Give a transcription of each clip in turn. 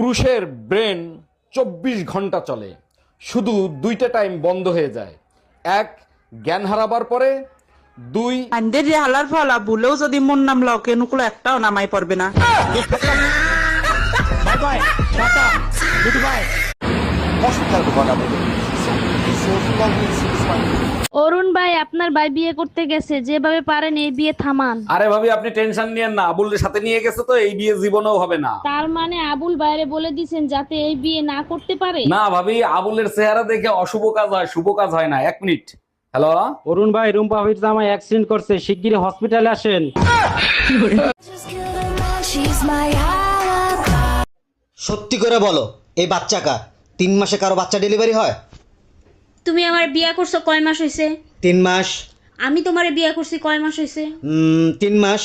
পুরুষের ব্রেন 24 ঘন্টা চলে, শুধু দুইটা টাইম বন্ধ হয়ে যায়। এক, জ্ঞান হারাবার পরে। দুই, আন্দের যে হালার ফালা ভুলেও যদি মন নাম লকে নুকুলো একটাও নামাই পড়বে না। Bye bye, tata, good bye. Arun ভাই, আপনার ভাই বিয়ে করতে গেছে, যেভাবে পারেন এই বিয়ে থামান। আরে ভাবি আপনি টেনশন নিয়েন না, আবুলের সাথে নিয়ে গেছে তো এই বিয়ে জীবনেও হবে না। তার মানে আবুল বাইরে বলে দিছেন যাতে এই বিয়ে না করতে পারে? না ভাবি, আবুলের চেহারা দেখে অশুভ কাজ হয়, শুভ কাজ হয় না। 1 মিনিট। হ্যালো, অরুণ ভাই, রুম্পা ভাবির জামাই অ্যাক্সিডেন্ট করছে, শিগগিরই হসপিটালে আসেন। সত্যি করে বলো, এই বাচ্চা কার? 3 মাসে কারো বাচ্চা ডেলিভারি হয়? তুমি আমার বিয়ে করছো কয় মাস হয়েছে? 3 মাস। আমি তোমারে বিয়ে করছি কয় মাস হয়েছে? 3 মাস।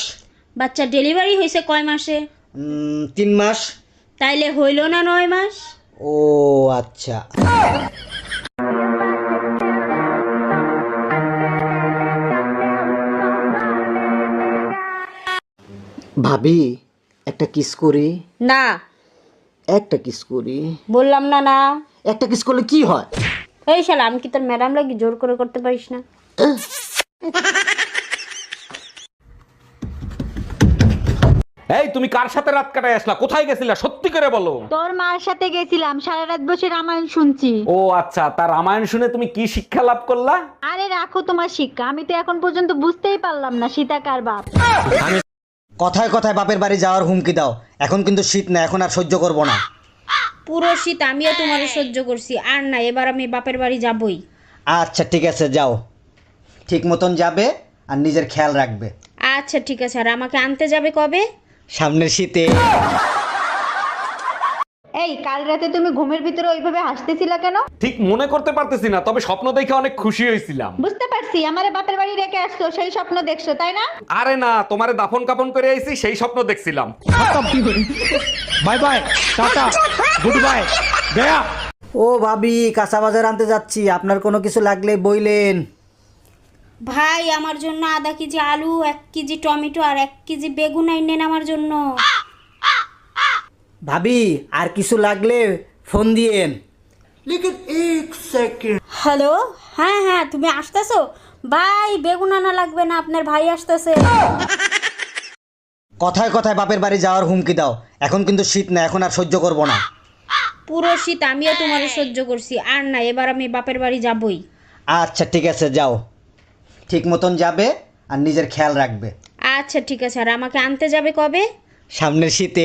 বাচ্চা ডেলিভারি হয়েছে কয় মাসে? 3 মাস। তাইলে হইল না 9 মাস? ও আচ্ছা। ভাবি একটা কিস করি? না, একটা কিস করি। বললাম না না। একটা কিস করলে কি হয়? এই শালা, আমি কি তোর ম্যাডাম লাগি জোর করে করতে পারিস না? এই তুমি কার সাথে রাত কাটায় আসলা? কোথায় গেছিলা সত্যি করে বলো। তোর মার সাথে গেছিলাম, সারা রাত বসে রামায়ণ শুনছি। ও আচ্ছা, তার রামায়ণ শুনে তুমি কি শিক্ষা লাভ করলা? আরে রাখো তোমার শিক্ষা, আমি তো এখন পর্যন্ত বুঝতেই পারলাম না সীতা কার বাপ। কথায় কথায় বাপের বাড়ি যাওয়ার হুমকি দাও। এখন কিন্তু শীত না, এখন আর সহ্য করব না। পুরো শীত আমিও তোমারে সহ্য করছি, আর না, এবার আমি বাপের বাড়ি যাবই। আচ্ছা ঠিক আছে, যাও। ঠিক মতন যাবে আর নিজের খেয়াল রাখবে। আচ্ছা ঠিক আছে, আর আমাকে আনতে যাবে কবে? সামনের শীতে। এই কাল রাতে তুমি ঘুমের ভিতরে ওইভাবে হাসতেছিলা কেন? ঠিক মনে করতে পারতেছি না, তবে স্বপ্ন দেখে অনেক খুশি হয়েছিলাম। বুঝতে পারছি, আমারে বাপের বাড়ি রেখে আসছো, সেই স্বপ্ন দেখছো তাই না? আরে না, তোমারে দাফন কাপন করে আইছি সেই স্বপ্ন দেখছিলাম। Bye bye, tata, good bye, গয়া। ও ভাবি, কাঁচা বাজার আনতে যাচ্ছি, আপনার কোনো কিছু লাগলে বইলেন। ভাই, আমার জন্য আধা কেজি আলু, 1 কেজি টমেটো আর 1 কেজি বেগুন আইনেন আমার জন্য। ভাবি আর কিছু লাগলে ফোন দিয়েন। হ্যালো, হ্যাঁ হ্যাঁ, তুমি আসতেছো? ভাই, বেগুন আনা লাগবে না, আপনার ভাই আসতেছে। কথায় কথায় বাপের বাড়ি যাওয়ার হুমকি দাও। এখন কিন্তু শীত না, এখন আর সহ্য করব না। পুরো শীত আমিও তোমারে সহ্য করছি, আর না, এবার আমি বাপের বাড়ি যাবই। আচ্ছা ঠিক আছে, যাও। ঠিক মতন যাবে আর নিজের খেয়াল রাখবে। আচ্ছা ঠিক আছে, আর আমাকে আনতে যাবে কবে? সামনের শীতে।